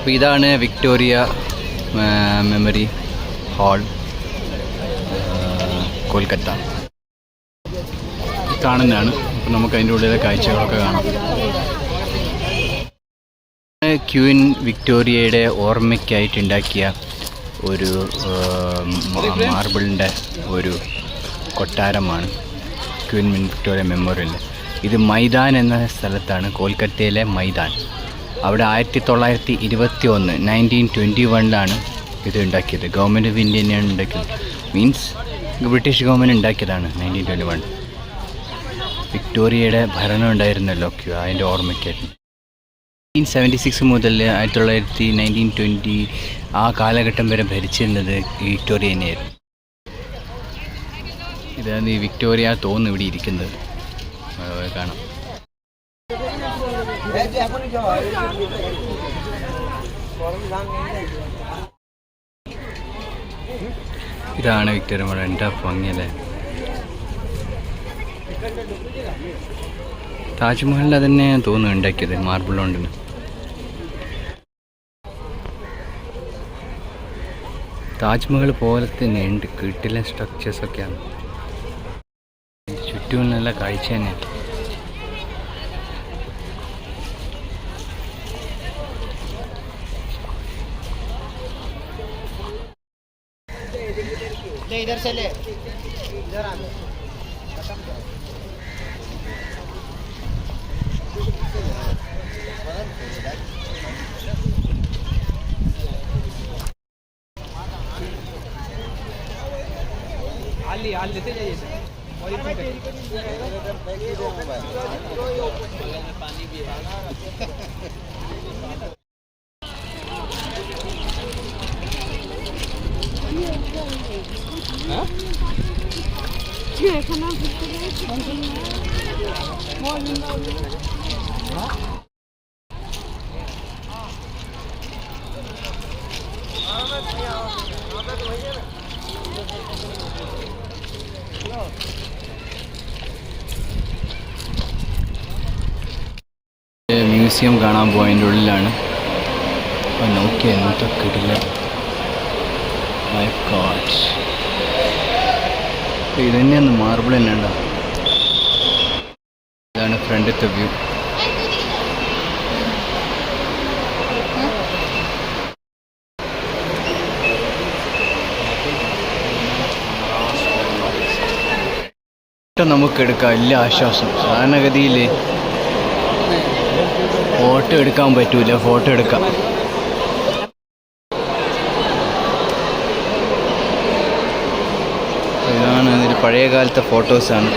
അപ്പോൾ ഇതാണ് Victoria memory hall, Kolkata. കാണുന്നതാണ്. അപ്പോൾ നമുക്ക് അതിൻ്റെ ഉള്ളിലെ കാഴ്ചകളൊക്കെ കാണാം. ക്വീൻ വിക്ടോറിയയുടെ ഓർമ്മയ്ക്കായിട്ട് ഉണ്ടാക്കിയ ഒരു മാർബിളിൻ്റെ ഒരു കൊട്ടാരമാണ് ക്വീൻ വിക്ടോറിയ മെമ്മോറിയൽ. ഇത് മൈതാൻ എന്ന സ്ഥലത്താണ്, കൊൽക്കത്തയിലെ മൈതാൻ. അവിടെ 1921 1921 ഇത് ഉണ്ടാക്കിയത്. ഗവൺമെൻറ് ഓഫ് ഇന്ത്യ തന്നെയാണ് ഉണ്ടാക്കിയത്. മീൻസ് ബ്രിട്ടീഷ് ഗവൺമെൻറ് ഉണ്ടാക്കിയതാണ് 1921. വിക്ടോറിയയുടെ ഭരണം ഉണ്ടായിരുന്നല്ലോ, അതിൻ്റെ ഓർമ്മയ്ക്കായിരുന്നു. 1976 മുതൽ 1920 ആ കാലഘട്ടം വരെ ഭരിച്ചിരുന്നത് വിക്ടോറിയ തന്നെയായിരുന്നു. ഇതാണ് ഈ വിക്ടോറിയ തോന്നുന്നു ഇവിടെ ഇരിക്കുന്നത്. കാണാം. ഇതാണ് വിക്ടോറിയ മോഡൽ. എന്താ ഭംഗിയല്ലേ. താജ്മഹലിൽ അതന്നെ തോന്നുന്നു ഉണ്ടാക്കിയത്, മാർബിൾ കൊണ്ടിന്. താജ്മഹൽ പോലെ തന്നെ ഉണ്ട്, കിട്ടില്ല സ്ട്രക്ചേഴ്സൊക്കെയാണ്. ചുറ്റും നല്ല കാഴ്ച തന്നെ. हाल लेते जाइए सर। और पानी भी മ്യൂസിയം കാണാൻ പോയതിൻ്റെ ഉള്ളിലാണ്. അപ്പോൾ നോക്കിയാൽ എന്നത്തെ കിട്ടില്ല. മൈ ഗോഡ്, ഇത് തന്നെയാണ്, മാർബിൾ തന്നെ ഉണ്ടാവും. ഇതാണ് ഫ്രണ്ടിലത്തെ വ്യൂ. നമുക്കെടുക്കാം, എല്ലാ ആശ്വാസം. സാധാരണഗതിയിൽ ഫോട്ടോ എടുക്കാൻ പറ്റൂല, ഫോട്ടോ എടുക്കാം. ഇതാണ് ഇതിൽ പഴയ കാലത്തെ ഫോട്ടോസാണ്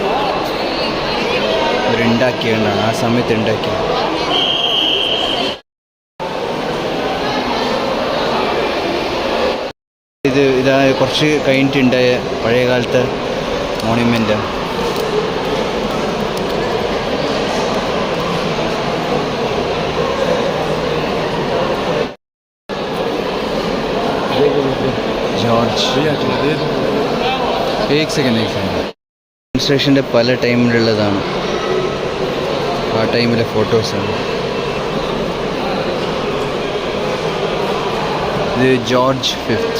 ഇവരുണ്ടാക്കിയതാണ്, ആ സമയത്ത് ഉണ്ടാക്കിയത്. ഇതാ കുറച്ച് കഴിഞ്ഞിട്ടുണ്ടായ പഴയ കാലത്തെ മോണ്യുമെൻ്റ്. एक सेकंड ഡെമോൺസ്ട്രേഷൻ്റെ പല ടൈമിലുള്ളതാണ്. ആ ടൈമിലെ ഫോട്ടോസാണ്. ഇത് ജോർജ് 5th.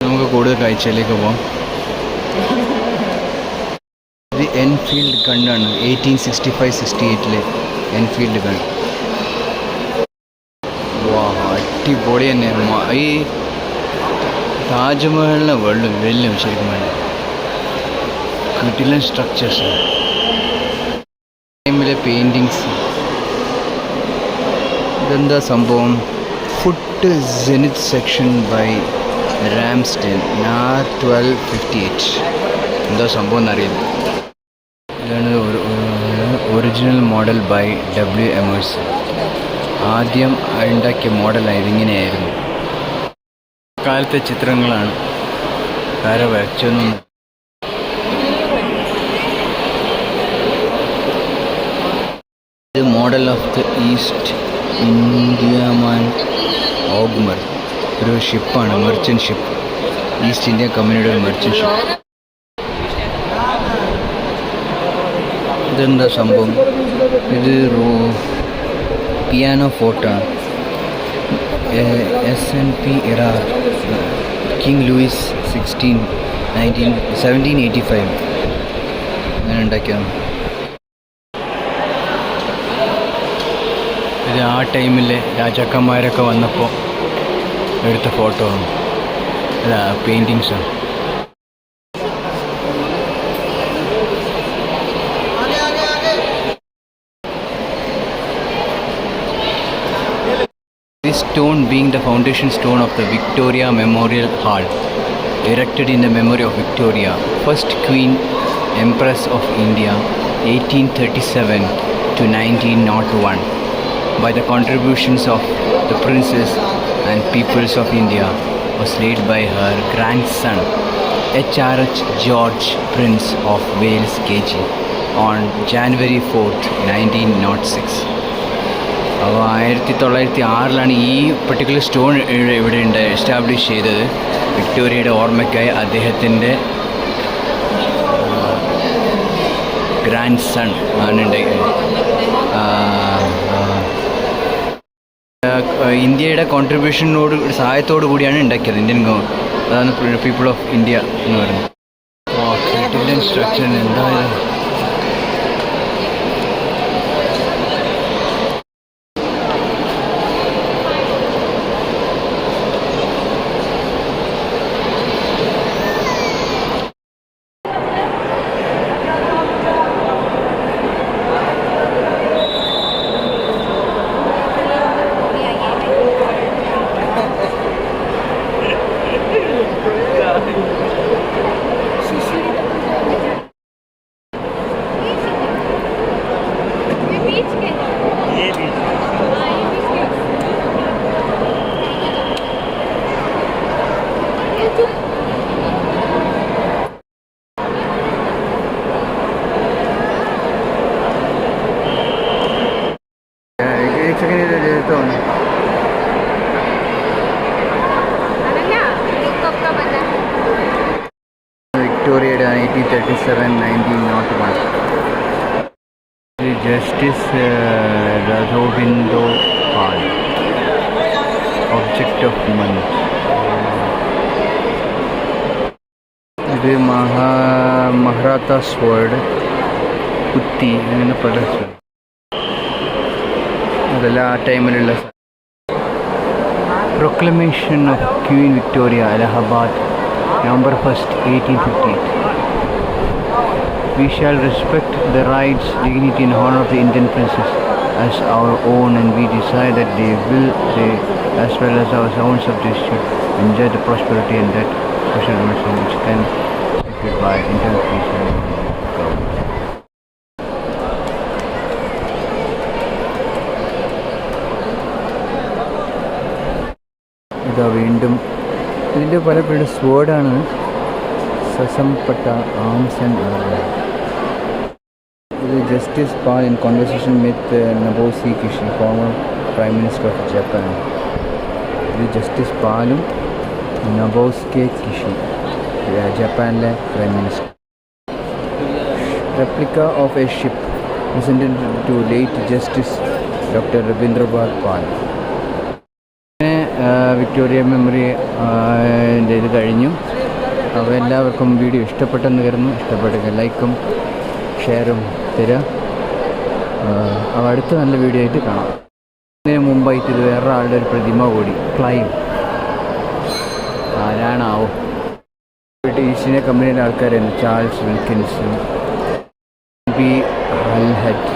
നമുക്ക് കൂടുതൽ കാഴ്ചയിലേക്ക് പോകാം. ഇത് എൻഫീൽഡ് ഗണ്ണാണ്, 1865-68 എൻഫീൽഡ് ഗൺ. അടിപൊളി തന്നെ. ഈ താജ്മഹലിനെ വെള്ളം ശരിക്കും വേണ്ട കിട്ടില്ല സ്ട്രക്ചേഴ്സ്, ടൈമിലെ പെയിൻറ്റിങ്സ്. ഇതെന്താ സംഭവം? ഫുട്ട് ജെനിത് സെക്ഷൻ ബൈ റാംസ്റ്റൈൻ 1258. എന്താ സംഭവം എന്നറിയില്ല. ഇതാണ് original model by W. Emerson. ആദ്യം ഉണ്ടാക്കിയ മോഡലാണ് ഇതിങ്ങനെയായിരുന്നു. കാലത്തെ ചിത്രങ്ങളാണ്, ആരെ വരച്ചൊന്നും. ഇത് model of the East Indiaman ഓഗ്മർ, ഒരു ഷിപ്പാണ്, മെർച്ചൻ്റ് ഷിപ്പ്. ഈസ്റ്റ് ഇന്ത്യ കമ്പനിയുടെ ഒരു മെർച്ചൻ്റ് ഷിപ്പ്. ഇതെന്താ സംഭവം? ഇത് പിയാനോ ഫോർട്ടാണ്. SNP ഇറാർ, കിങ് ലൂയിസ് 1785 അങ്ങനെ ഉണ്ടാക്കിയാണ്. ഇത് ആ ടൈമിലെ രാജാക്കന്മാരൊക്കെ വന്നപ്പോൾ എടുത്ത ഫോട്ടോ ആണ്. അതാ പെയിൻറ്റിങ്സാണ്. This stone being the foundation stone of the Victoria Memorial Hall, erected in the memory of Victoria, first Queen Empress of India, 1837 to 1901, by the contributions of the princes and peoples of India, was laid by her grandson HRH George Prince of Wales KG on January 4th, 1906. അപ്പോൾ 1906 ഈ particular stone ഇവിടെ establish ചെയ്തത് വിക്ടോറിയയുടെ ഓർമ്മയ്ക്കായി അദ്ദേഹത്തിൻ്റെ grand sun ആണ് ഇന്ത്യയുടെ കോൺട്രിബ്യൂഷനോട് സഹായത്തോടു കൂടിയാണ് ഉണ്ടാക്കിയത് ഇന്ത്യൻ ഗവൺമെൻറ്. അതാണ് പീപ്പിൾ ഓഫ് ഇന്ത്യ എന്ന് പറയുന്നത്. കേട്ടില്ലൻ സ്ട്രക്ചർ എന്തായാലും വിക്ടോറിയയുടെ 1837-1901 ജസ്റ്റിസ് രഘോബിന്ദോ പാൽ, ഒബ്ജക്റ്റ് ഓഫ് മന്ത്. ഇത് മഹാറാത്ത സ്വേർഡ്, കുത്തി, അങ്ങനെ പല അതെല്ലാം ആ ടൈമിലുള്ള. Proclamation of queen Victoria, Allahabad, November 1st, 1858. We shall respect the rights, dignity and honor of the Indian princes as our own, and we desire that they, as well as our own subjects, should enjoy the prosperity and that social relation which can be affected by internal peace and government. ഇതാ വീണ്ടും ഇതിൻ്റെ പല പേരുടെ സ്വേർഡാണ്. സസംപട്ട, arms and armour. ഇത് justice Pal in conversation with Nobusuke Kishi, former prime minister of Japan. ഇത് justice പാലും നബോസ്കെ കിഷി, ജപ്പാനിലെ prime minister. Replica of a ship presented to late justice doctor Ravindrapal Pal. Victoria memory ഇത് കഴിഞ്ഞു. അപ്പോൾ എല്ലാവർക്കും വീഡിയോ ഇഷ്ടപ്പെട്ടെന്ന് കരുതുന്നു. ഇഷ്ടപ്പെട്ടെങ്കിൽ ലൈക്കും ഷെയറും തരിക. അപ്പോൾ അടുത്ത നല്ല വീഡിയോ ആയിട്ട് കാണാം. ഇതിന് മുമ്പായിട്ട് ഇത് വേറെ ആളുടെ ഒരു പ്രതിമ കൂടി, ക്ലൈം, ആരാണാവോ? ഈസ്റ്റ് ഇന്ത്യ കമ്പനിയുടെ ആൾക്കാരായിരുന്നു. Charles Wilkins, B Halhed.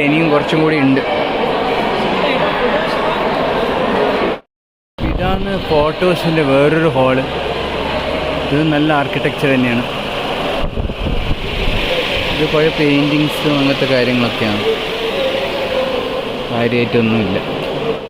ഇനിയും കുറച്ചും കൂടി ഉണ്ട്. ഇതാണ് ഫോട്ടോസിൻ്റെ വേറൊരു ഹാള്. ഇത് നല്ല ആർക്കിടെക്ചർ തന്നെയാണ്. ഇത് കുറേ പെയിൻറ്റിങ്സും അങ്ങനത്തെ കാര്യങ്ങളൊക്കെയാണ്. കാര്യമായിട്ടൊന്നുമില്ല.